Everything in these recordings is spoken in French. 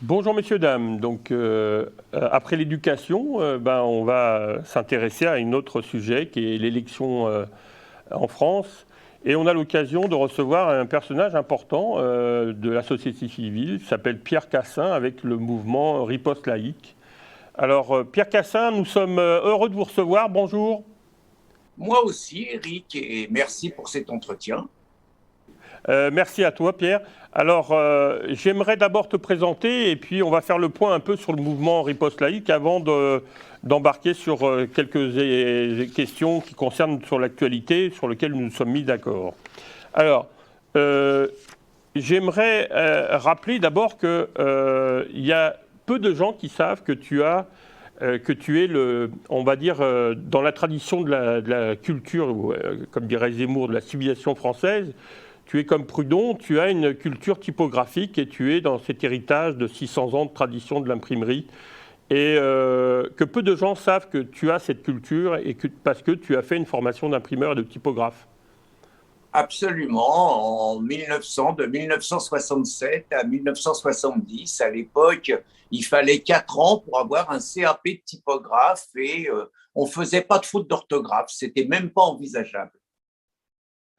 Bonjour messieurs, dames. Donc, après l'éducation, on va s'intéresser à un autre sujet qui est l'élection en France. Et on a l'occasion de recevoir un personnage important de la société civile, qui s'appelle Pierre Cassin, avec le mouvement Riposte laïque. Alors, Pierre Cassin, nous sommes heureux de vous recevoir. Bonjour. Moi aussi, Eric, et merci pour cet entretien. Merci à toi, Pierre. Alors, j'aimerais d'abord te présenter et puis on va faire le point un peu sur le mouvement Riposte laïque avant d'embarquer sur quelques questions qui concernent sur l'actualité, sur lesquelles nous nous sommes mis d'accord. Alors, j'aimerais rappeler d'abord qu'il y a peu de gens qui savent que tu es on va dire, dans la tradition de la culture, comme dirait Zemmour, de la civilisation française. Tu es comme Proudhon, tu as une culture typographique et tu es dans cet héritage de 600 ans de tradition de l'imprimerie. Et que peu de gens savent que tu as cette culture parce que tu as fait une formation d'imprimeur et de typographe. Absolument, en 1900, de 1967 à 1970, à l'époque, il fallait 4 ans pour avoir un CAP de typographe et on ne faisait pas de faute d'orthographe, c'était même pas envisageable.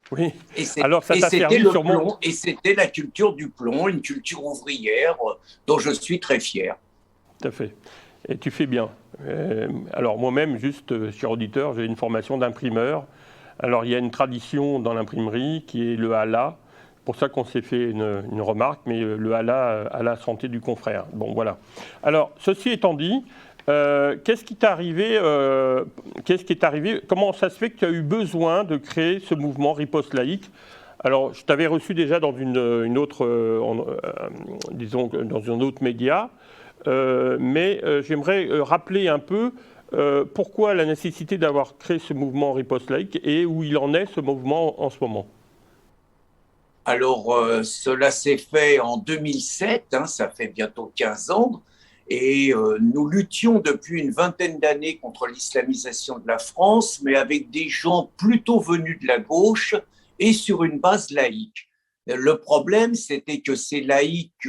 Oui, Et alors ça t'a c'était servi le sûrement. plomb, et c'était la culture du plomb, une culture ouvrière dont je suis très fier. Tout à fait. Et tu fais bien. Alors moi-même, juste, cher auditeur, j'ai une formation d'imprimeur. Alors il y a une tradition dans l'imprimerie qui est le HALA. C'est pour ça qu'on s'est fait une remarque, mais le HALA à la santé du confrère. Bon, voilà. Alors, ceci étant dit, qu'est-ce qui est arrivé? Comment ça se fait que tu as eu besoin de créer ce mouvement Riposte laïque? Alors, je t'avais reçu déjà dans une autre, disons, dans un autre média, mais j'aimerais rappeler un peu pourquoi la nécessité d'avoir créé ce mouvement Riposte laïque et où il en est ce mouvement en ce moment. Alors, cela s'est fait en 2007, hein, ça fait bientôt 15 ans, et nous luttions depuis une vingtaine d'années contre l'islamisation de la France, mais avec des gens plutôt venus de la gauche et sur une base laïque. Le problème, c'était que ces laïcs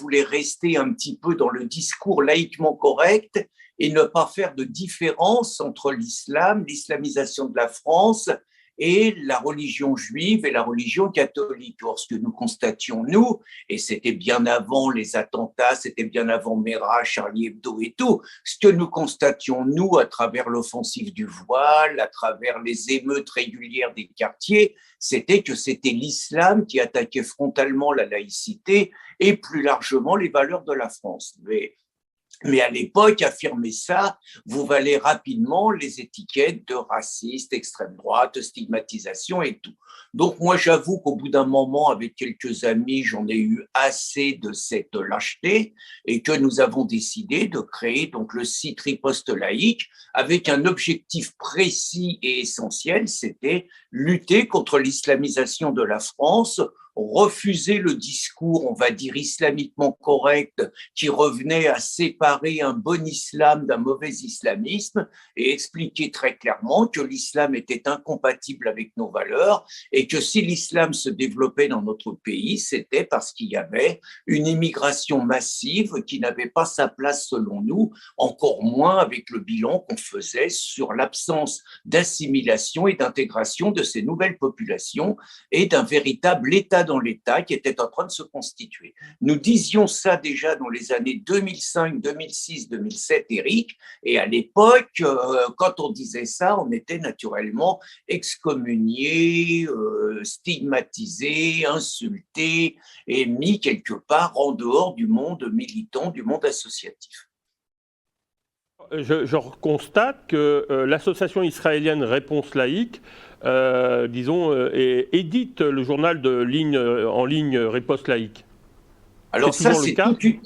voulaient rester un petit peu dans le discours laïquement correct et ne pas faire de différence entre l'islam, l'islamisation de la France et la religion juive et la religion catholique. Or, ce que nous constations, nous, et c'était bien avant les attentats, c'était bien avant Mera, Charlie Hebdo et tout, ce que nous constations, nous, à travers l'offensive du voile, à travers les émeutes régulières des quartiers, c'était que c'était l'islam qui attaquait frontalement la laïcité et plus largement les valeurs de la France. Mais à l'époque, affirmer ça vous valait rapidement les étiquettes de raciste, extrême droite, stigmatisation et tout. Donc moi, j'avoue qu'au bout d'un moment, avec quelques amis, j'en ai eu assez de cette lâcheté et que nous avons décidé de créer donc le site Riposte laïque avec un objectif précis et essentiel, c'était lutter contre l'islamisation de la France, refuser le discours, on va dire, islamiquement correct qui revenait à séparer un bon islam d'un mauvais islamisme et expliquer très clairement que l'islam était incompatible avec nos valeurs et que si l'islam se développait dans notre pays, c'était parce qu'il y avait une immigration massive qui n'avait pas sa place selon nous, encore moins avec le bilan qu'on faisait sur l'absence d'assimilation et d'intégration de ces nouvelles populations et d'un véritable État dans l'État qui était en train de se constituer. Nous disions ça déjà dans les années 2005, 2006, 2007, Eric, et à l'époque, quand on disait ça, on était naturellement excommunié, stigmatisé, insulté et mis quelque part en dehors du monde militant, du monde associatif. Je constate que l'association israélienne Réponse laïque, disons, édite le journal en ligne Riposte laïque. C'est Alors ça, toujours le c'est cas? toute une...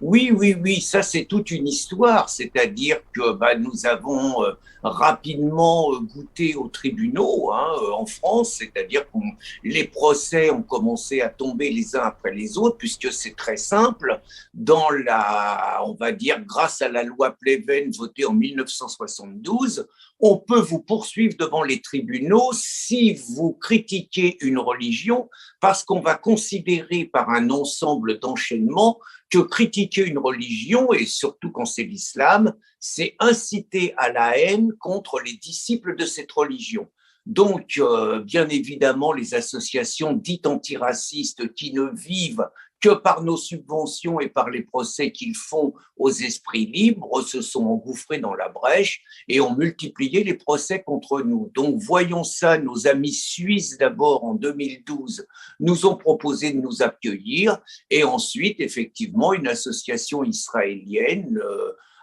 Oui, oui, oui, ça c'est toute une histoire, c'est-à-dire que nous avons rapidement goûté aux tribunaux hein, en France, c'est-à-dire que les procès ont commencé à tomber les uns après les autres, puisque c'est très simple, on va dire, grâce à la loi Pleven votée en 1972, on peut vous poursuivre devant les tribunaux si vous critiquez une religion parce qu'on va considérer par un ensemble d'enchaînements que critiquer une religion, et surtout quand c'est l'islam, c'est inciter à la haine contre les disciples de cette religion. Donc, bien évidemment, les associations dites antiracistes qui ne vivent que par nos subventions et par les procès qu'ils font aux esprits libres se sont engouffrés dans la brèche et ont multiplié les procès contre nous. Donc, voyons ça, nos amis suisses d'abord en 2012 nous ont proposé de nous accueillir et ensuite, effectivement, une association israélienne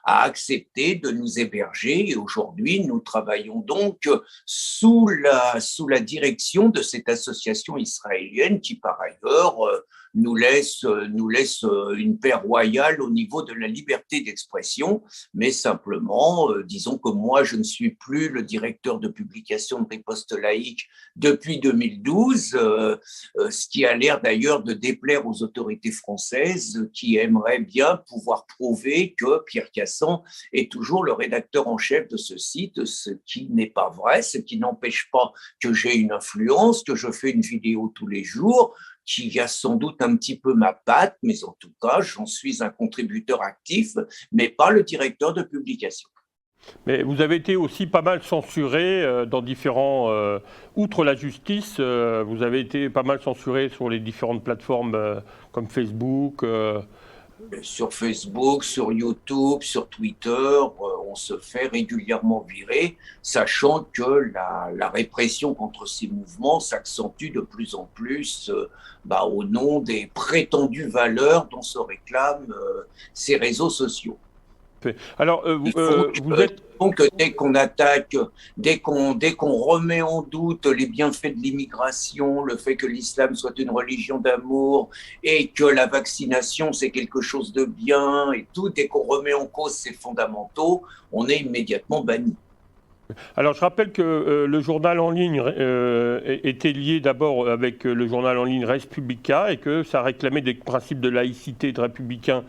a accepté de nous héberger et aujourd'hui nous travaillons donc sous la direction de cette association israélienne qui par ailleurs nous laisse une paix royale au niveau de la liberté d'expression, mais simplement, disons que moi, je ne suis plus le directeur de publication de Riposte laïque depuis 2012, ce qui a l'air d'ailleurs de déplaire aux autorités françaises qui aimeraient bien pouvoir prouver que Pierre Cassan est toujours le rédacteur en chef de ce site, ce qui n'est pas vrai, ce qui n'empêche pas que j'ai une influence, que je fais une vidéo tous les jours, qui a sans doute un petit peu ma patte, mais en tout cas, j'en suis un contributeur actif, mais pas le directeur de publication. Mais vous avez été aussi pas mal censuré dans différents... outre la justice, vous avez été pas mal censuré sur les différentes plateformes comme Facebook. Sur Facebook, sur YouTube, sur Twitter, on se fait régulièrement virer, sachant que la répression contre ces mouvements s'accentue de plus en plus au nom des prétendues valeurs dont se réclament ces réseaux sociaux. Alors, vous êtes... Donc, dès qu'on attaque, dès qu'on remet en doute les bienfaits de l'immigration, le fait que l'islam soit une religion d'amour et que la vaccination, c'est quelque chose de bien et tout, dès qu'on remet en cause ces fondamentaux, on est immédiatement banni. Alors, je rappelle que le journal en ligne était lié d'abord avec le journal en ligne Res Publica et que ça réclamait des principes de laïcité et de républicain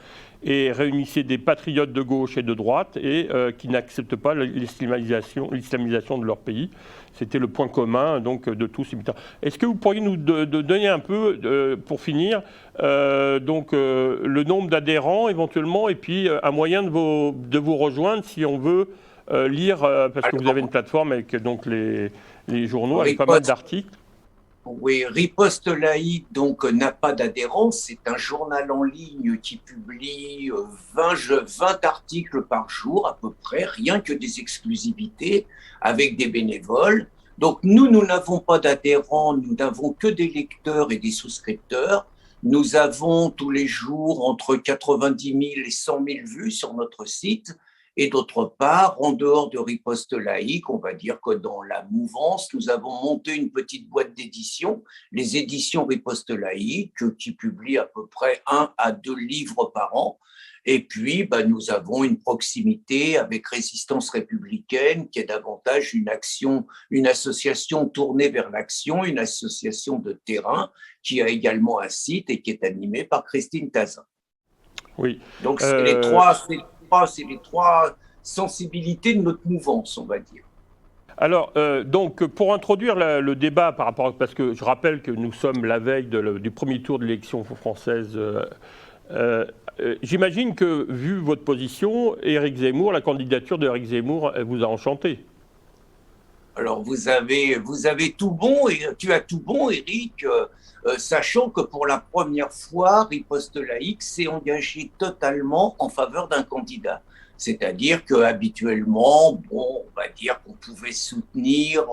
et réunissait des patriotes de gauche et de droite et qui n'acceptent pas l'islamisation de leur pays. C'était le point commun donc, de tous ces militants. Est-ce que vous pourriez nous donner un peu, pour finir, le nombre d'adhérents éventuellement et puis un moyen de vous rejoindre si on veut lire, parce que vous avez une plateforme avec donc, les journaux avec pas mal d'articles. Oui, Riposte laïque donc n'a pas d'adhérents. C'est un journal en ligne qui publie 20 articles par jour à peu près, rien que des exclusivités avec des bénévoles. Donc nous n'avons pas d'adhérents, nous n'avons que des lecteurs et des souscripteurs. Nous avons tous les jours entre 90 000 et 100 000 vues sur notre site. Et d'autre part, en dehors de Riposte laïque, on va dire que dans la mouvance, nous avons monté une petite boîte d'édition, les éditions Riposte laïque, qui publient à peu près 1 à 2 livres par an. Et puis, nous avons une proximité avec Résistance républicaine, qui est davantage une association tournée vers l'action, une association de terrain, qui a également un site et qui est animée par Christine Tazin. Oui. Donc, c'est les trois sensibilités de notre mouvance, on va dire. Alors, donc, pour introduire le débat par rapport, parce que je rappelle que nous sommes la veille du premier tour de l'élection française, j'imagine que, vu votre position, la candidature d'Éric Zemmour vous a enchanté. Alors, vous avez tout bon, et tu as tout bon, Éric, sachant que pour la première fois, Riposte laïque s'est engagé totalement en faveur d'un candidat. C'est-à-dire qu'habituellement, on va dire qu'on pouvait soutenir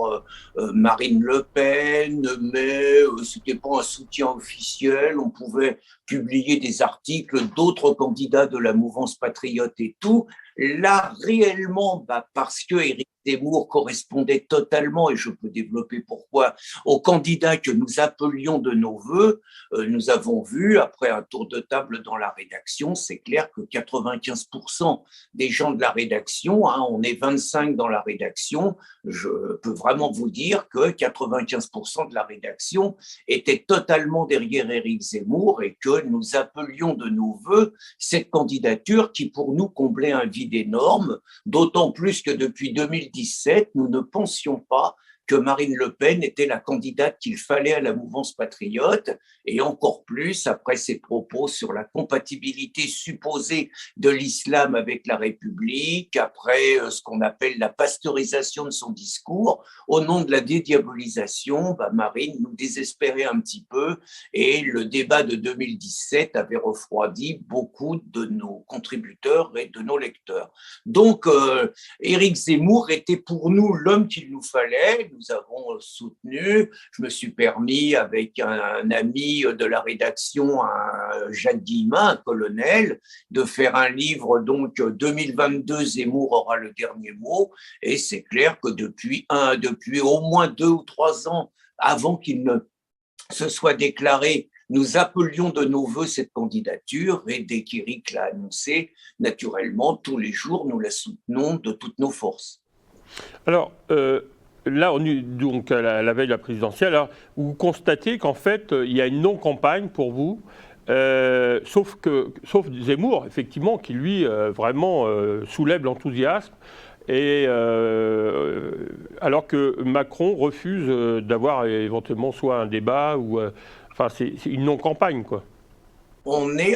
Marine Le Pen, mais ce n'était pas un soutien officiel. On pouvait publier des articles d'autres candidats de la mouvance patriote et tout. Là, réellement, parce que Éric Zemmour correspondait totalement, et je peux développer pourquoi, au candidat que nous appelions de nos voeux, nous avons vu, après un tour de table dans la rédaction, c'est clair que 95% des gens de la rédaction, on est 25 dans la rédaction, je peux vraiment vous dire que 95% de la rédaction était totalement derrière Éric Zemmour et que nous appelions de nos voeux cette candidature qui pour nous comblait un vide énorme, d'autant plus que depuis 2017, nous ne pensions pas que Marine Le Pen était la candidate qu'il fallait à la mouvance patriote, et encore plus après ses propos sur la compatibilité supposée de l'islam avec la République, après ce qu'on appelle la pasteurisation de son discours, au nom de la dédiabolisation, Marine nous désespérait un petit peu, et le débat de 2017 avait refroidi beaucoup de nos contributeurs et de nos lecteurs. Donc, Éric Zemmour était pour nous l'homme qu'il nous fallait. Nous avons soutenu. Je me suis permis, avec un ami de la rédaction, Jacques Guillemin, un colonel, de faire un livre, donc 2022, Zemmour aura le dernier mot. Et c'est clair que depuis au moins 2 ou 3 ans, avant qu'il ne se soit déclaré, nous appelions de nos voeux cette candidature, et dès qu'Éric l'a annoncé, naturellement, tous les jours, nous la soutenons de toutes nos forces. Alors, là, on est donc à la veille de la présidentielle. Alors, vous constatez qu'en fait, il y a une non-campagne pour vous, sauf Zemmour, effectivement, qui lui, vraiment soulève l'enthousiasme. Et alors que Macron refuse d'avoir éventuellement soit un débat ou. Enfin, c'est une non-campagne, quoi.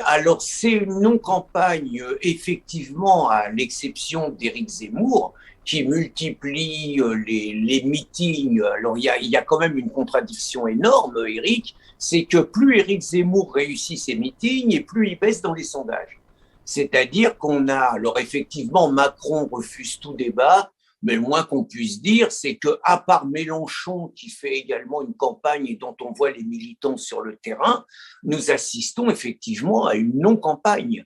Alors, c'est une non-campagne, effectivement, à l'exception d'Éric Zemmour, qui multiplie les meetings. Alors, il y a quand même une contradiction énorme, Éric, c'est que plus Éric Zemmour réussit ses meetings et plus il baisse dans les sondages. C'est-à-dire qu'on a, alors effectivement, Macron refuse tout débat, mais le moins qu'on puisse dire, c'est que, à part Mélenchon, qui fait également une campagne et dont on voit les militants sur le terrain, nous assistons effectivement à une non-campagne.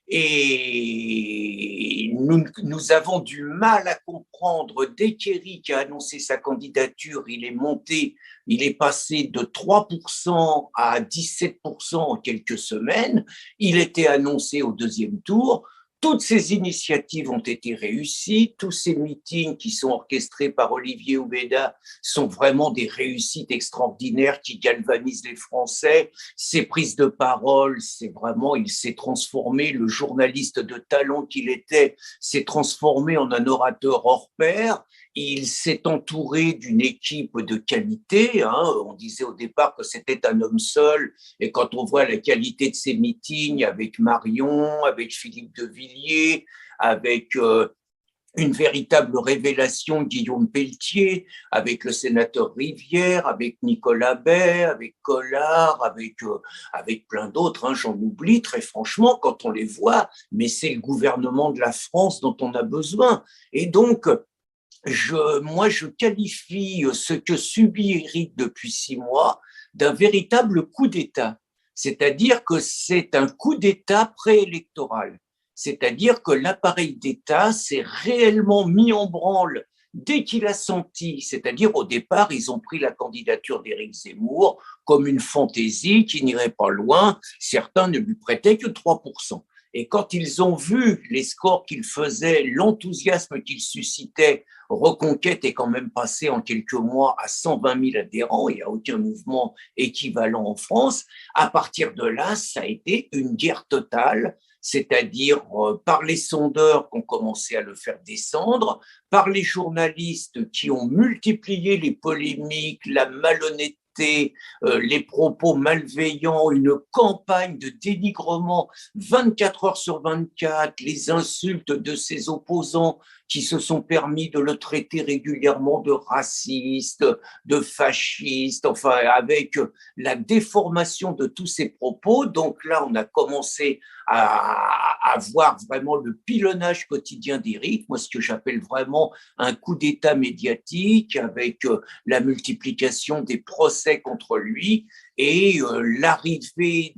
Et nous avons du mal à comprendre, dès qu'Éric a annoncé sa candidature, il est passé de 3% à 17% en quelques semaines, il était annoncé au deuxième tour. Toutes ces initiatives ont été réussies, tous ces meetings qui sont orchestrés par Olivier Oubeda sont vraiment des réussites extraordinaires qui galvanisent les Français. Ces prises de parole, il s'est transformé, le journaliste de talent qu'il était, s'est transformé en un orateur hors pair. Il s'est entouré d'une équipe de qualité. On disait au départ que c'était un homme seul. Et quand on voit la qualité de ses meetings avec Marion, avec Philippe de Villiers, avec une véritable révélation, Guillaume Pelletier, avec le sénateur Rivière, avec Nicolas Bay, avec Collard, avec plein d'autres, j'en oublie très franchement quand on les voit, mais c'est le gouvernement de la France dont on a besoin. Et donc, je qualifie ce que subit Éric depuis 6 mois d'un véritable coup d'État. C'est-à-dire que c'est un coup d'État préélectoral. C'est-à-dire que l'appareil d'État s'est réellement mis en branle dès qu'il a senti, c'est-à-dire au départ, ils ont pris la candidature d'Éric Zemmour comme une fantaisie qui n'irait pas loin. Certains ne lui prêtaient que 3%. Et quand ils ont vu les scores qu'il faisait, l'enthousiasme qu'il suscitait, Reconquête est quand même passé en quelques mois à 120 000 adhérents, il n'y a aucun mouvement équivalent en France. À partir de là, ça a été une guerre totale, c'est-à-dire par les sondeurs qui ont commencé à le faire descendre, par les journalistes qui ont multiplié les polémiques, la malhonnêteté, les propos malveillants, une campagne de dénigrement 24 heures sur 24, les insultes de ses opposants qui se sont permis de le traiter régulièrement de raciste, de fasciste, enfin avec la déformation de tous ses propos. Donc là, on a commencé à voir vraiment le pilonnage quotidien d'Éric, moi ce que j'appelle vraiment un coup d'État médiatique avec la multiplication des procès contre lui et l'arrivée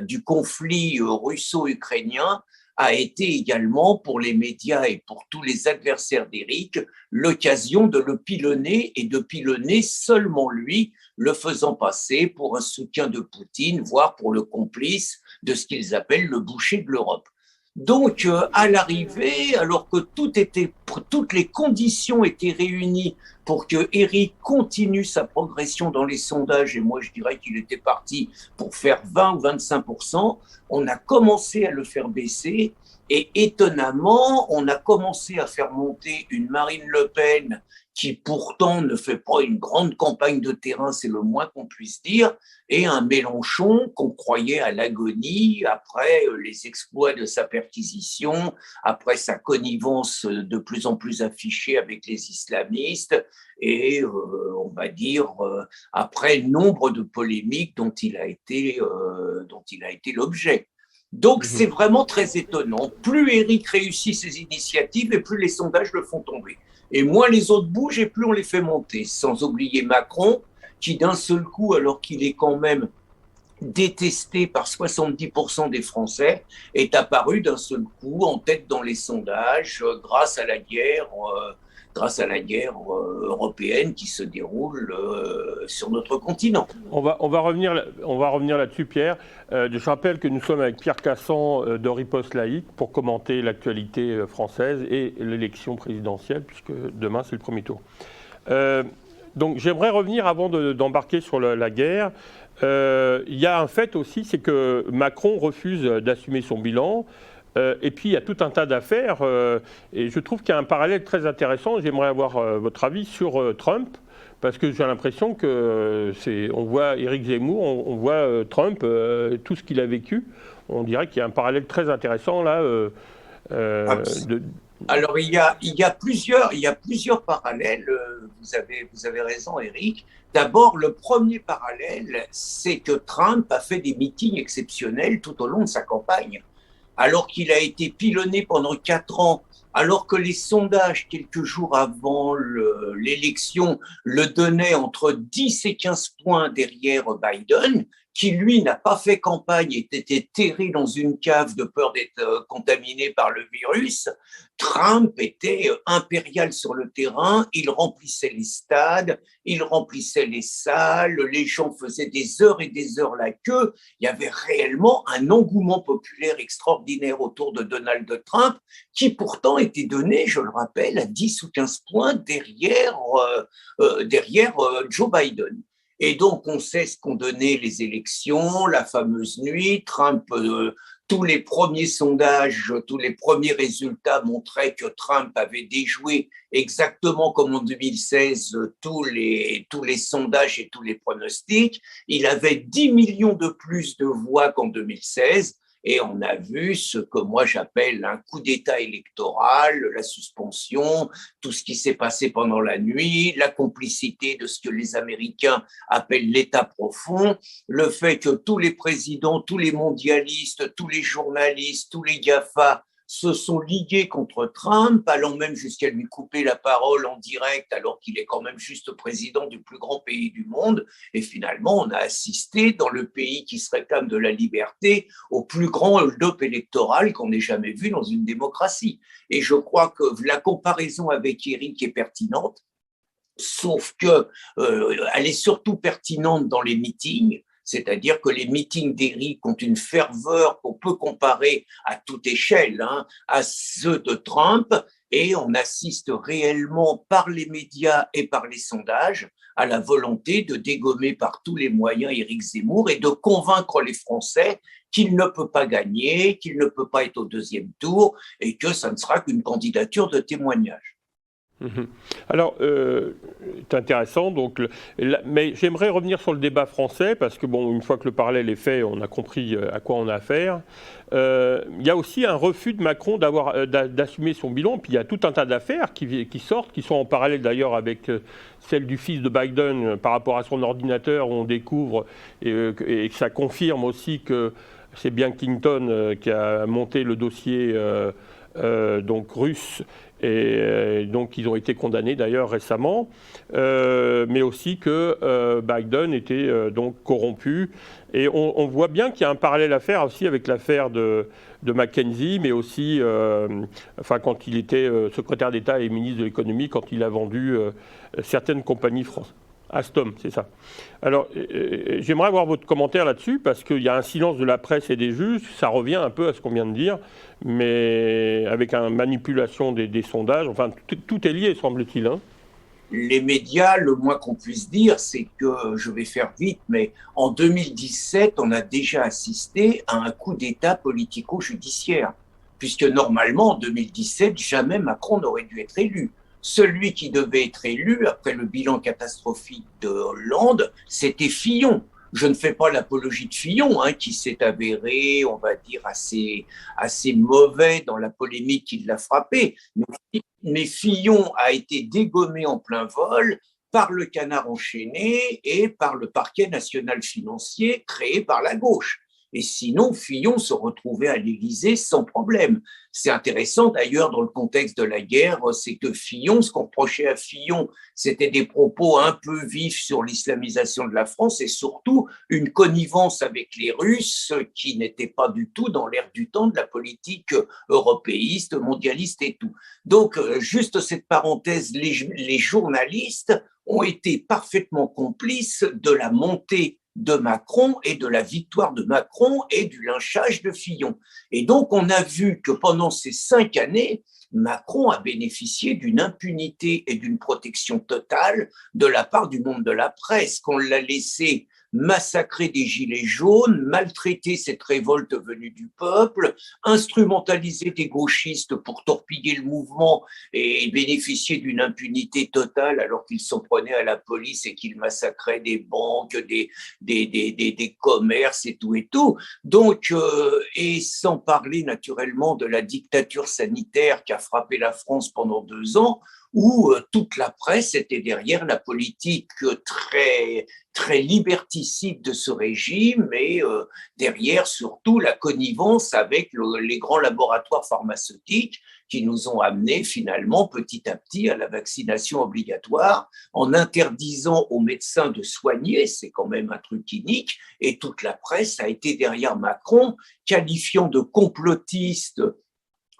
du conflit russo-ukrainien a été également pour les médias et pour tous les adversaires d'Éric l'occasion de le pilonner et de pilonner seulement lui, le faisant passer pour un soutien de Poutine, voire pour le complice de ce qu'ils appellent le boucher de l'Europe. Donc, à l'arrivée, alors que toutes les conditions étaient réunies pour que Éric continue sa progression dans les sondages, et moi je dirais qu'il était parti pour faire 20 ou 25%, on a commencé à le faire baisser, et étonnamment, on a commencé à faire monter une Marine Le Pen qui pourtant ne fait pas une grande campagne de terrain, c'est le moins qu'on puisse dire, et un Mélenchon qu'on croyait à l'agonie après les exploits de sa perquisition, après sa connivence de plus en plus affichée avec les islamistes, et on va dire après nombre de polémiques dont il a été l'objet. Donc c'est vraiment très étonnant. Plus Éric réussit ses initiatives et plus les sondages le font tomber. Et moins les autres bougent et plus on les fait monter. Sans oublier Macron, qui d'un seul coup, alors qu'il est quand même détesté par 70% des Français, est apparu d'un seul coup en tête dans les sondages grâce à la guerre européenne qui se déroule sur notre continent. On va revenir là-dessus, Pierre. Je rappelle que nous sommes avec Pierre Cassand de Riposte Laïque pour commenter l'actualité française et l'élection présidentielle, puisque demain c'est le premier tour. Donc j'aimerais revenir avant d'embarquer sur la guerre. Il y a un fait aussi, c'est que Macron refuse d'assumer son bilan. Et puis il y a tout un tas d'affaires. Et je trouve qu'il y a un parallèle très intéressant. J'aimerais avoir votre avis sur Trump. Parce que j'ai l'impression que on voit Éric Zemmour, on voit Trump, tout ce qu'il a vécu. On dirait qu'il y a un parallèle très intéressant là. Alors il y a plusieurs parallèles. Vous avez raison, Éric. D'abord, le premier parallèle, c'est que Trump a fait des meetings exceptionnels tout au long de sa campagne. Alors qu'il a été pilonné pendant 4 ans, alors que les sondages, quelques jours avant l'élection, le donnaient entre 10 et 15 points derrière Biden, qui lui n'a pas fait campagne et était terré dans une cave de peur d'être contaminé par le virus. Trump était impérial sur le terrain, il remplissait les stades, il remplissait les salles, les gens faisaient des heures et des heures la queue. Il y avait réellement un engouement populaire extraordinaire autour de Donald Trump, qui pourtant était donné, je le rappelle, à 10 ou 15 points derrière Joe Biden. Et donc, on sait ce qu'ont donné les élections, la fameuse nuit. Trump, tous les premiers sondages, tous les premiers résultats montraient que Trump avait déjoué exactement comme en 2016 tous les sondages et tous les pronostics. Il avait 10 millions de plus de voix qu'en 2016. Et on a vu ce que moi j'appelle un coup d'État électoral, la suspension, tout ce qui s'est passé pendant la nuit, la complicité de ce que les Américains appellent l'État profond, le fait que tous les présidents, tous les mondialistes, tous les journalistes, tous les GAFA se sont ligués contre Trump, allant même jusqu'à lui couper la parole en direct alors qu'il est quand même juste président du plus grand pays du monde. Et finalement, on a assisté dans le pays qui se réclame de la liberté au plus grand hold-up électoral qu'on ait jamais vu dans une démocratie. Et je crois que la comparaison avec Éric est pertinente, sauf qu'elle est surtout pertinente dans les meetings. C'est-à-dire que les meetings d'Éric ont une ferveur qu'on peut comparer à toute échelle à ceux de Trump, et on assiste réellement par les médias et par les sondages à la volonté de dégommer par tous les moyens Éric Zemmour et de convaincre les Français qu'il ne peut pas gagner, qu'il ne peut pas être au deuxième tour et que ça ne sera qu'une candidature de témoignage. Alors, c'est intéressant, mais j'aimerais revenir sur le débat français, parce que, bon, une fois que le parallèle est fait, on a compris à quoi on a affaire. Il y a aussi un refus de Macron d'assumer son bilan, puis il y a tout un tas d'affaires qui sortent, qui sont en parallèle d'ailleurs avec celle du fils de Biden par rapport à son ordinateur, où on découvre, et que ça confirme aussi que c'est bien Clinton qui a monté le dossier donc russe. Et donc ils ont été condamnés d'ailleurs récemment, mais aussi que Biden était donc corrompu. Et on voit bien qu'il y a un parallèle à faire aussi avec l'affaire de McKenzie, mais aussi quand il était secrétaire d'État et ministre de l'économie, quand il a vendu certaines compagnies françaises. Alstom, c'est ça. Alors, j'aimerais avoir votre commentaire là-dessus, parce qu'il y a un silence de la presse et des juges, ça revient un peu à ce qu'on vient de dire, mais avec une manipulation des sondages, enfin, tout est lié, semble-t-il. les médias, le moins qu'on puisse dire, c'est que, je vais faire vite, mais en 2017, on a déjà assisté à un coup d'État politico-judiciaire, puisque normalement, en 2017, jamais Macron n'aurait dû être élu. Celui qui devait être élu, après le bilan catastrophique de Hollande, c'était Fillon. Je ne fais pas l'apologie de Fillon, hein, qui s'est avéré, on va dire, assez mauvais dans la polémique qui l'a frappé. Mais Fillon a été dégommé en plein vol par le canard enchaîné et par le parquet national financier créé par la gauche. Et sinon, Fillon se retrouvait à l'Élysée sans problème. C'est intéressant d'ailleurs dans le contexte de la guerre, c'est que Fillon, ce qu'on reprochait à Fillon, c'était des propos un peu vifs sur l'islamisation de la France et surtout une connivence avec les Russes qui n'était pas du tout dans l'air du temps de la politique européiste, mondialiste et tout. Donc, juste cette parenthèse, les journalistes ont été parfaitement complices de la montée de Macron et de la victoire de Macron et du lynchage de Fillon. Et donc, on a vu que pendant ces 5 années, Macron a bénéficié d'une impunité et d'une protection totale de la part du monde de la presse, qu'on l'a laissé massacrer des gilets jaunes, maltraiter cette révolte venue du peuple, instrumentaliser des gauchistes pour torpiller le mouvement et bénéficier d'une impunité totale alors qu'ils s'en prenaient à la police et qu'ils massacraient des banques, des commerces et tout et tout. Donc, et sans parler naturellement de la dictature sanitaire qui a frappé la France pendant 2 ans, où toute la presse était derrière la politique très liberticide de ce régime et derrière surtout la connivence avec les grands laboratoires pharmaceutiques qui nous ont amenés finalement petit à petit à la vaccination obligatoire en interdisant aux médecins de soigner, c'est quand même un truc inique, et toute la presse a été derrière Macron, qualifiant de complotiste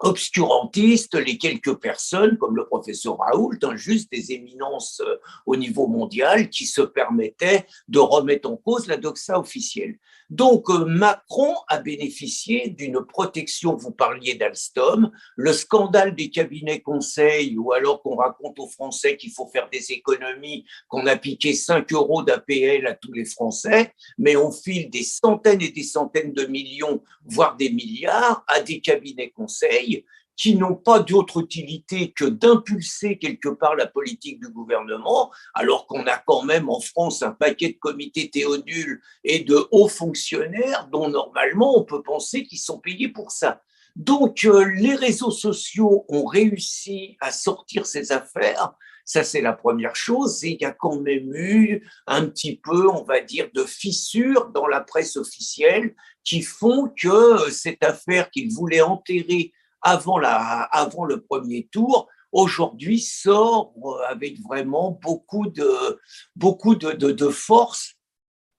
obscurantistes les quelques personnes, comme le professeur Raoult, hein, juste des éminences au niveau mondial, qui se permettaient de remettre en cause la doxa officielle. Donc Macron a bénéficié d'une protection, vous parliez d'Alstom, le scandale des cabinets conseils, ou alors qu'on raconte aux Français qu'il faut faire des économies, qu'on a piqué 5 euros d'APL à tous les Français, mais on file des centaines et des centaines de millions, voire des milliards, à des cabinets conseils qui n'ont pas d'autre utilité que d'impulser quelque part la politique du gouvernement, alors qu'on a quand même en France un paquet de comités Théodule et de hauts fonctionnaires dont normalement on peut penser qu'ils sont payés pour ça. Donc les réseaux sociaux ont réussi à sortir ces affaires. Ça, c'est la première chose. Et il y a quand même eu un petit peu, on va dire, de fissures dans la presse officielle qui font que cette affaire qu'ils voulaient enterrer avant le premier tour, aujourd'hui sort avec vraiment beaucoup de force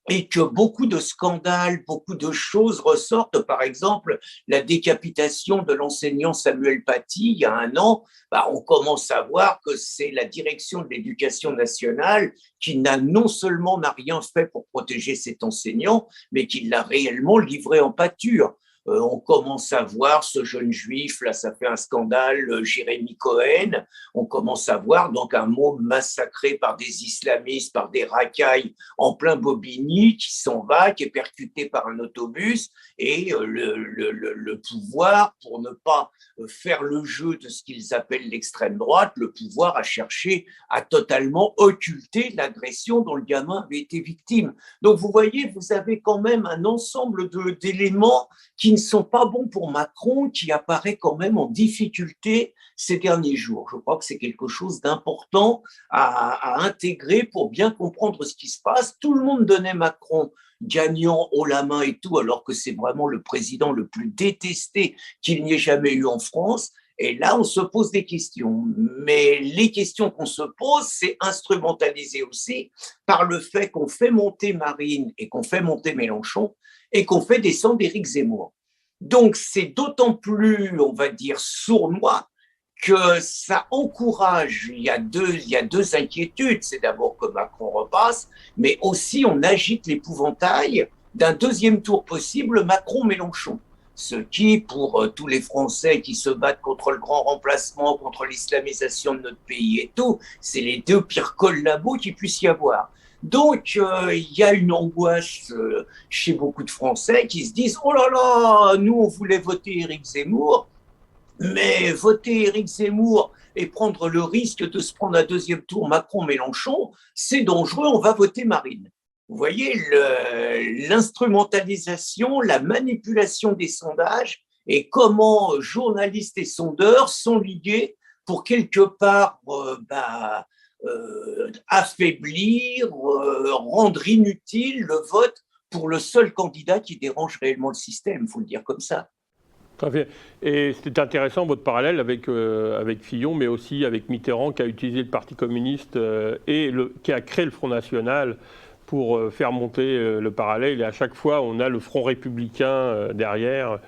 et que beaucoup de scandales, beaucoup de choses ressortent. Par exemple, la décapitation de l'enseignant Samuel Paty il y a 1 an, on commence à voir que c'est la direction de l'éducation nationale qui non seulement n'a rien fait pour protéger cet enseignant, mais qui l'a réellement livré en pâture. On commence à voir ce jeune juif, là ça fait un scandale, Jérémy Cohen, on commence à voir donc un môme massacré par des islamistes, par des racailles en plein Bobigny qui s'en va, qui est percuté par un autobus et le pouvoir, pour ne pas faire le jeu de ce qu'ils appellent l'extrême droite, le pouvoir a cherché à totalement occulter l'agression dont le gamin avait été victime. Donc vous voyez, vous avez quand même un ensemble d'éléments qui ne sont pas bons pour Macron, qui apparaît quand même en difficulté ces derniers jours. Je crois que c'est quelque chose d'important à intégrer pour bien comprendre ce qui se passe. Tout le monde donnait Macron gagnant haut la main et tout, alors que c'est vraiment le président le plus détesté qu'il n'y ait jamais eu en France. Et là, on se pose des questions. Mais les questions qu'on se pose, c'est instrumentalisé aussi par le fait qu'on fait monter Marine et qu'on fait monter Mélenchon et qu'on fait descendre Éric Zemmour. Donc, c'est d'autant plus, on va dire, sournois que ça encourage, il y a deux inquiétudes. C'est d'abord que Macron repasse, mais aussi on agite l'épouvantail d'un deuxième tour possible, Macron-Mélenchon. ce qui, pour tous les Français qui se battent contre le grand remplacement, contre l'islamisation de notre pays et tout, c'est les deux pires collabos qu'il puisse y avoir. Donc, il y a une angoisse chez beaucoup de Français qui se disent « Oh là là, nous, on voulait voter Éric Zemmour, mais voter Éric Zemmour et prendre le risque de se prendre un deuxième tour Macron-Mélenchon, c'est dangereux, on va voter Marine. » Vous voyez l'instrumentalisation, la manipulation des sondages et comment journalistes et sondeurs sont liés pour quelque part affaiblir, rendre inutile le vote pour le seul candidat qui dérange réellement le système, il faut le dire comme ça. Très bien. Et c'était intéressant votre parallèle avec Fillon, mais aussi avec Mitterrand, qui a utilisé le Parti communiste qui a créé le Front National pour faire monter le parallèle. Et à chaque fois, on a le Front républicain derrière,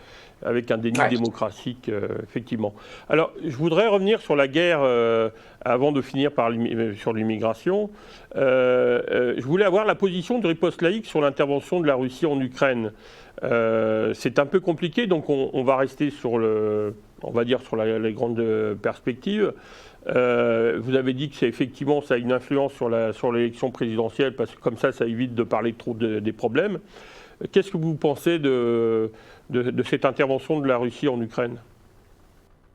avec un déni démocratique, effectivement. Alors, je voudrais revenir sur la guerre, avant de finir sur l'immigration. Je voulais avoir la position de Riposte Laïque sur l'intervention de la Russie en Ukraine. C'est un peu compliqué, donc on va rester sur les grandes perspectives. Vous avez dit que effectivement ça a une influence sur l'élection présidentielle, parce que comme ça évite de parler trop des problèmes. Qu'est-ce que vous pensez de cette intervention de la Russie en Ukraine ?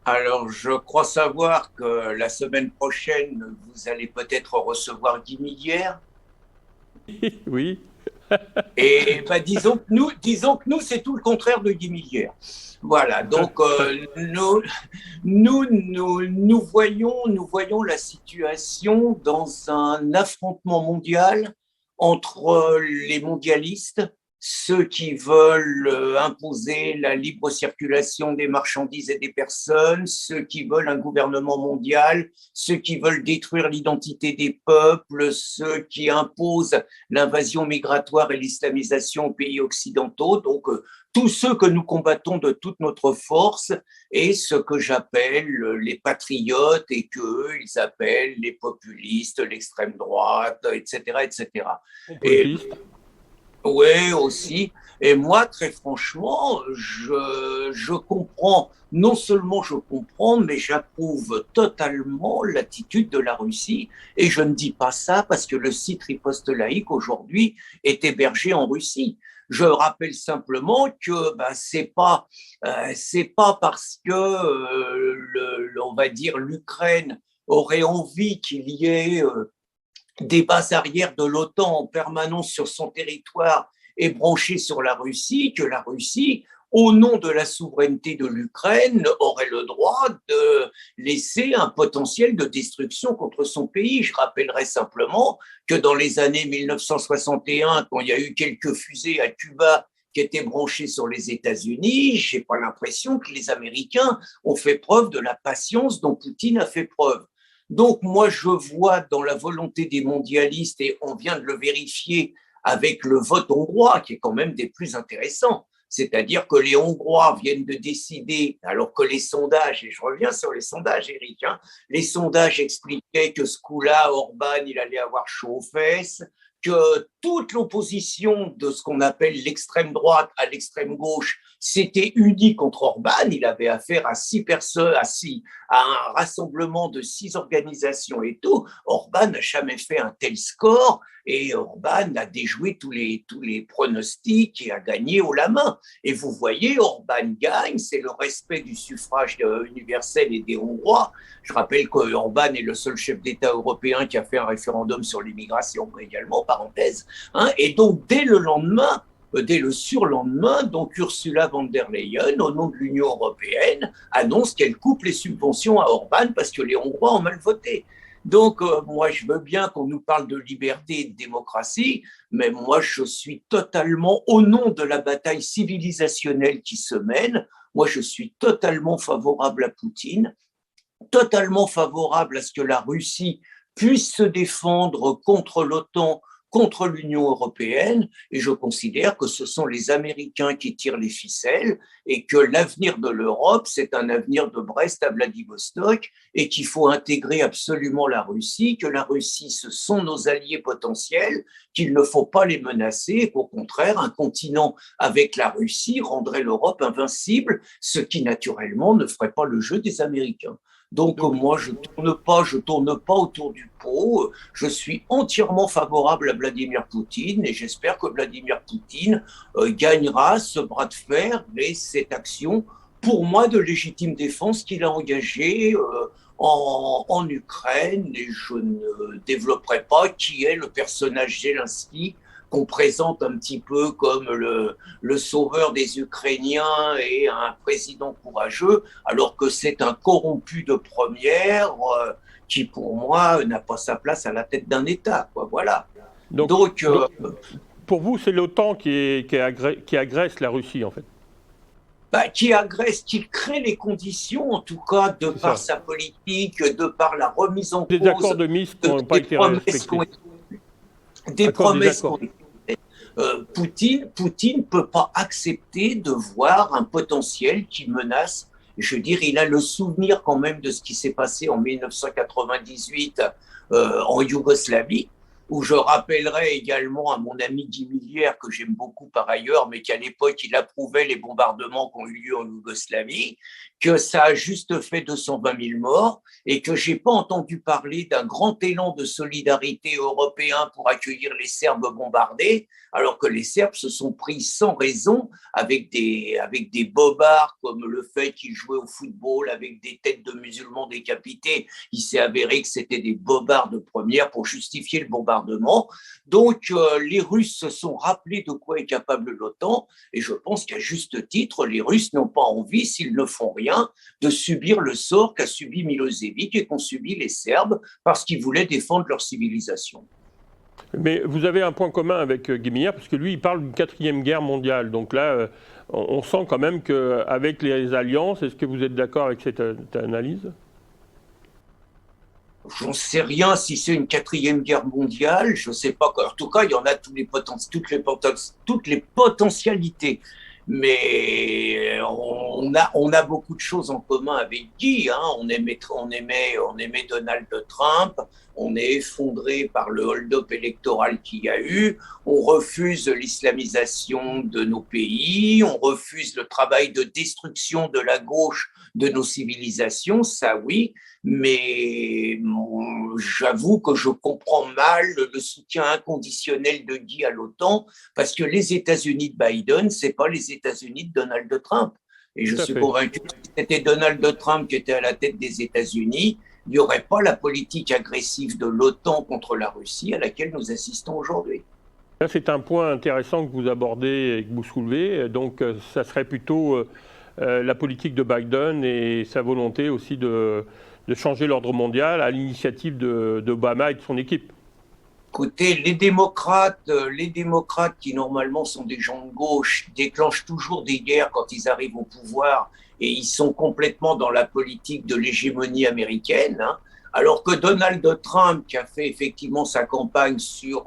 Alors, je crois savoir que la semaine prochaine, vous allez peut-être recevoir Guy Millière. Oui. Et disons que nous, c'est tout le contraire de Guy Millière. Voilà, donc nous voyons la situation dans un affrontement mondial entre les mondialistes, ceux qui veulent imposer la libre circulation des marchandises et des personnes, ceux qui veulent un gouvernement mondial, ceux qui veulent détruire l'identité des peuples, ceux qui imposent l'invasion migratoire et l'islamisation aux pays occidentaux. Donc, tous ceux que nous combattons de toute notre force et ce que j'appelle les patriotes et qu'eux, ils appellent les populistes, l'extrême droite, etc., etc. Oui, aussi. Et moi, très franchement, je comprends, non seulement je comprends, mais j'approuve totalement l'attitude de la Russie. Et je ne dis pas ça parce que le site Riposte Laïque aujourd'hui est hébergé en Russie. Je rappelle simplement que c'est pas parce que on va dire l'Ukraine aurait envie qu'il y ait des bases arrières de l'OTAN en permanence sur son territoire et branchée sur la Russie, que la Russie, au nom de la souveraineté de l'Ukraine, aurait le droit de laisser un potentiel de destruction contre son pays. Je rappellerai simplement que dans les années 1961, quand il y a eu quelques fusées à Cuba qui étaient branchées sur les États-Unis, je n'ai pas l'impression que les Américains ont fait preuve de la patience dont Poutine a fait preuve. Donc, moi, je vois dans la volonté des mondialistes, et on vient de le vérifier avec le vote hongrois, qui est quand même des plus intéressants, c'est-à-dire que les Hongrois viennent de décider, alors que les sondages, et je reviens sur les sondages, Eric, les sondages expliquaient que ce coup-là, Orban, il allait avoir chaud aux fesses, que toute l'opposition de ce qu'on appelle l'extrême droite à l'extrême gauche s'était unie contre Orban. Il avait affaire à 6 personnes, à un rassemblement de 6 organisations et tout. Orban n'a jamais fait un tel score et Orban a déjoué tous les pronostics et a gagné haut la main. Et vous voyez, Orban gagne, c'est le respect du suffrage universel et des Hongrois. Je rappelle qu'Orban est le seul chef d'État européen qui a fait un référendum sur l'immigration, également, parenthèse. Et donc, dès le surlendemain, donc Ursula von der Leyen, au nom de l'Union européenne, annonce qu'elle coupe les subventions à Orban parce que les Hongrois ont mal voté. Donc, moi, je veux bien qu'on nous parle de liberté et de démocratie, mais moi, je suis totalement, au nom de la bataille civilisationnelle qui se mène, moi, je suis totalement favorable à Poutine, totalement favorable à ce que la Russie puisse se défendre contre l'OTAN, contre l'Union européenne, et je considère que ce sont les Américains qui tirent les ficelles et que l'avenir de l'Europe, c'est un avenir de Brest à Vladivostok et qu'il faut intégrer absolument la Russie, que la Russie, ce sont nos alliés potentiels, qu'il ne faut pas les menacer et qu'au contraire, un continent avec la Russie rendrait l'Europe invincible, ce qui naturellement ne ferait pas le jeu des Américains. Donc moi, je tourne pas autour du pot. Je suis entièrement favorable à Vladimir Poutine et j'espère que Vladimir Poutine gagnera ce bras de fer et cette action, pour moi, de légitime défense qu'il a engagée en Ukraine. Et je ne développerai pas qui est le personnage Zelensky qu'on présente un petit peu comme le sauveur des Ukrainiens et un président courageux, alors que c'est un corrompu de première qui, pour moi, n'a pas sa place à la tête d'un État. Quoi. Voilà. Donc, pour vous, c'est l'OTAN qui agresse la Russie, en fait. Qui agresse, qui crée les conditions, en tout cas, de par sa politique, de par la remise en cause des accords de Minsk qui n'ont pas été respectés. Des promesses qu'on Poutine ne peut pas accepter de voir un potentiel qui menace. Je veux dire, il a le souvenir quand même de ce qui s'est passé en 1998 en Yougoslavie, où je rappellerai également à mon ami Guy Millière, que j'aime beaucoup par ailleurs, mais qu'à l'époque, il approuvait les bombardements qui ont eu lieu en Yougoslavie, que ça a juste fait 220 000 morts et que je n'ai pas entendu parler d'un grand élan de solidarité européen pour accueillir les Serbes bombardés, alors que les Serbes se sont pris sans raison avec des bobards comme le fait qu'ils jouaient au football avec des têtes de musulmans décapités. Il s'est avéré que c'était des bobards de première pour justifier le bombardement. Donc, les Russes se sont rappelés de quoi est capable l'OTAN et je pense qu'à juste titre, les Russes n'ont pas envie, s'ils ne font rien, de subir le sort qu'a subi Milosevic et qu'ont subi les Serbes parce qu'ils voulaient défendre leur civilisation. Mais vous avez un point commun avec Guy Millière, parce que lui, il parle d'une 4e guerre mondiale. Donc là, on sent quand même qu'avec les alliances, est-ce que vous êtes d'accord avec cette analyse ? J'en sais rien si c'est une 4e guerre mondiale, je ne sais pas. En tout cas, il y en a toutes les potentialités. Mais on a beaucoup de choses en commun avec Guy. Hein. On aimait Donald Trump. On est effondré par le hold-up électoral qu'il y a eu. On refuse l'islamisation de nos pays. On refuse le travail de destruction de la gauche de nos civilisations. Ça, oui. Mais j'avoue que je comprends mal le soutien inconditionnel de Guy à l'OTAN parce que les États-Unis de Biden, ce n'est pas les États-Unis de Donald Trump. Et je suis convaincu que si c'était Donald Trump qui était à la tête des États-Unis, il n'y aurait pas la politique agressive de l'OTAN contre la Russie à laquelle nous assistons aujourd'hui. C'est un point intéressant que vous abordez et que vous soulevez. Donc, ça serait plutôt la politique de Biden et sa volonté aussi de changer l'ordre mondial à l'initiative d'Obama et de son équipe. Écoutez, les démocrates qui normalement sont des gens de gauche déclenchent toujours des guerres quand ils arrivent au pouvoir et ils sont complètement dans la politique de l'hégémonie américaine. Hein. Alors que Donald Trump, qui a fait effectivement sa campagne sur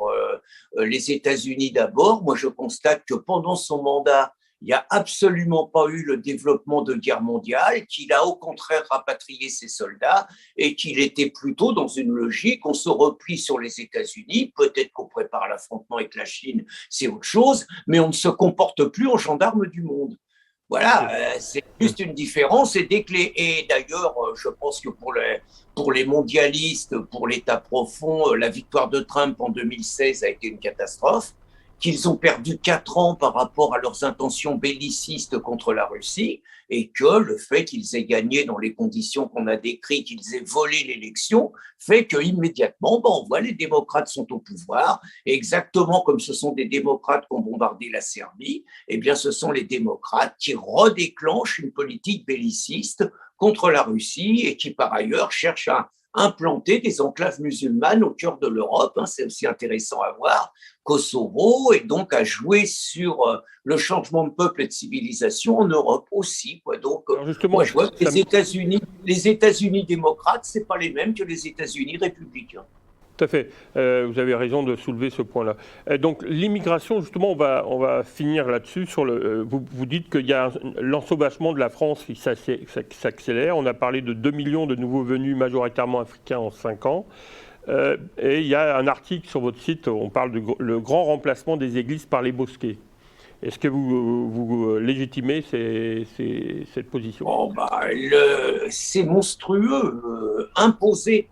les États-Unis d'abord, moi je constate que pendant son mandat, il n'y a absolument pas eu le développement de guerre mondiale, qu'il a au contraire rapatrié ses soldats et qu'il était plutôt dans une logique, on se replie sur les États-Unis, peut-être qu'on prépare l'affrontement avec la Chine, c'est autre chose, mais on ne se comporte plus en gendarme du monde. Voilà, c'est juste une différence. Et d'ailleurs, je pense que pour les mondialistes, pour l'État profond, la victoire de Trump en 2016 a été une catastrophe, qu'ils ont perdu 4 ans par rapport à leurs intentions bellicistes contre la Russie, et que le fait qu'ils aient gagné dans les conditions qu'on a décrites, qu'ils aient volé l'élection, fait qu'immédiatement, on voit les démocrates sont au pouvoir, et exactement comme ce sont des démocrates qui ont bombardé la Serbie, eh bien ce sont les démocrates qui redéclenchent une politique belliciste contre la Russie et qui par ailleurs cherchent à implanter des enclaves musulmanes au cœur de l'Europe, hein, c'est aussi intéressant à voir, Kosovo, et donc à jouer sur le changement de peuple et de civilisation en Europe aussi. Quoi. Donc, moi, je vois que les États-Unis démocrates, c'est pas les mêmes que les États-Unis républicains. Tout à fait. Vous avez raison de soulever ce point-là. Donc l'immigration, justement, on va finir là-dessus. Vous dites qu'il y a l'ensauvagement de la France qui s'accélère. On a parlé de 2 millions de nouveaux venus majoritairement africains en 5 ans. Et il y a un article sur votre site, on parle le grand remplacement des églises par les mosquées. Est-ce que vous légitimez cette position? Oh, c'est monstrueux, imposé.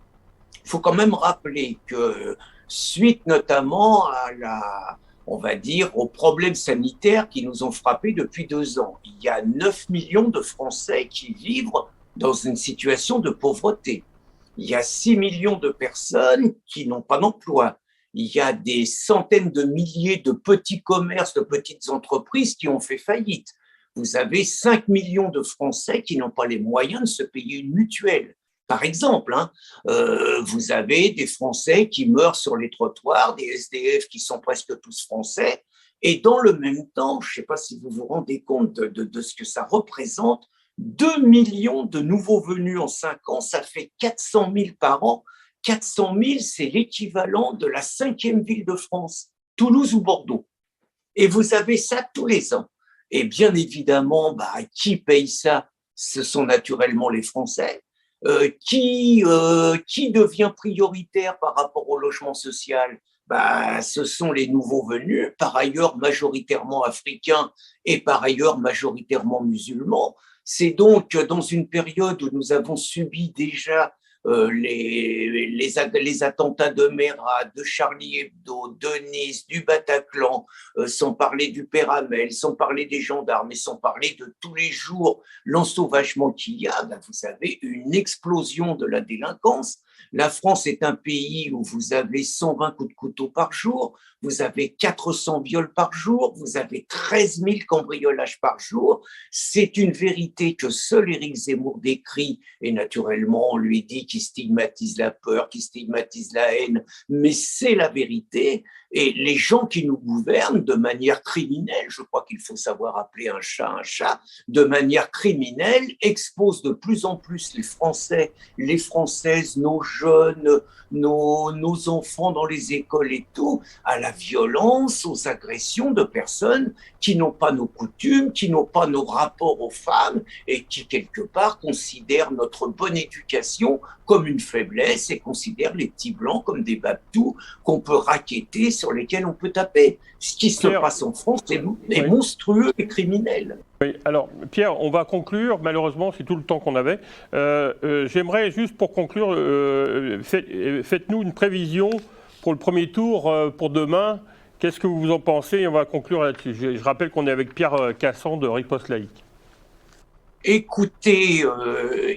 Il faut quand même rappeler que suite notamment on va dire, aux problèmes sanitaires qui nous ont frappés depuis 2 ans, il y a 9 millions de Français qui vivent dans une situation de pauvreté. Il y a 6 millions de personnes qui n'ont pas d'emploi. Il y a des centaines de milliers de petits commerces, de petites entreprises qui ont fait faillite. Vous avez 5 millions de Français qui n'ont pas les moyens de se payer une mutuelle. Par exemple, vous avez des Français qui meurent sur les trottoirs, des SDF qui sont presque tous français, et dans le même temps, je ne sais pas si vous vous rendez compte de ce que ça représente, 2 millions de nouveaux venus en 5 ans, ça fait 400 000 par an. 400 000, c'est l'équivalent de la 5e ville de France, Toulouse ou Bordeaux. Et vous avez ça tous les ans. Et bien évidemment, qui paye ça? Ce sont naturellement les Français. Qui devient prioritaire par rapport au logement social? Ce sont les nouveaux venus, par ailleurs majoritairement africains et par ailleurs majoritairement musulmans. C'est donc dans une période où nous avons subi déjà les attentats de Mera, de Charlie Hebdo, de Nice, du Bataclan, sans parler du Père Hamel, sans parler des gendarmes, et sans parler de tous les jours l'ensauvagement qu'il y a, vous avez une explosion de la délinquance. La France est un pays où vous avez 120 coups de couteau par jour, vous avez 400 viols par jour, vous avez 13 000 cambriolages par jour. C'est une vérité que seul Éric Zemmour décrit, et naturellement on lui dit qu'il stigmatise la peur, qu'il stigmatise la haine, mais c'est la vérité. Et les gens qui nous gouvernent de manière criminelle, je crois qu'il faut savoir appeler un chat, de manière criminelle, exposent de plus en plus les Français, les Françaises, nos jeunes, nos enfants dans les écoles et tout, à la violence, aux agressions de personnes qui n'ont pas nos coutumes, qui n'ont pas nos rapports aux femmes et qui, quelque part, considèrent notre bonne éducation comme une faiblesse et considèrent les petits blancs comme des babtous qu'on peut racketter, sur lesquels on peut taper. Ce qui se passe en France est monstrueux et criminel. Oui, alors Pierre, on va conclure, malheureusement c'est tout le temps qu'on avait. J'aimerais juste pour conclure, faites-nous une prévision pour le premier tour pour demain. Qu'est-ce que vous en pensez? On va conclure là-dessus. Je rappelle qu'on est avec Pierre Cassan de Riposte Laïque. Écoutez,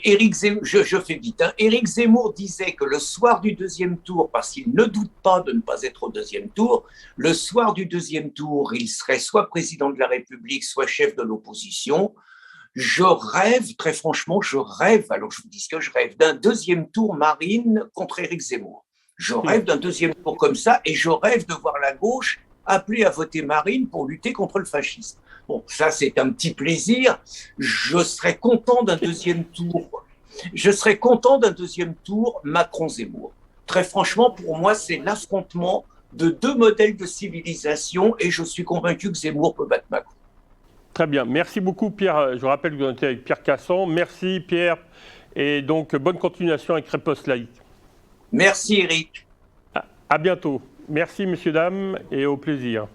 Éric Zemmour, je fais vite, Éric Zemmour disait que le soir du 2e tour, parce qu'il ne doute pas de ne pas être au 2e tour, le soir du 2e tour, il serait soit président de la République, soit chef de l'opposition. Je rêve, très franchement, alors je vous dis ce que je rêve, d'un 2e tour Marine contre Éric Zemmour. Je rêve d'un 2e tour comme ça, et je rêve de voir la gauche appeler à voter Marine pour lutter contre le fascisme. Bon, ça, c'est un petit plaisir. Je serais content d'un 2e tour. Je serais content d'un 2e tour Macron-Zemmour. Très franchement, pour moi, c'est l'affrontement de 2 modèles de civilisation et je suis convaincu que Zemmour peut battre Macron. Très bien. Merci beaucoup, Pierre. Je rappelle que vous êtes avec Pierre Cassan. Merci, Pierre. Et donc, bonne continuation avec Riposte Laïque. Merci, Eric. À bientôt. Merci, messieurs, dames, et au plaisir.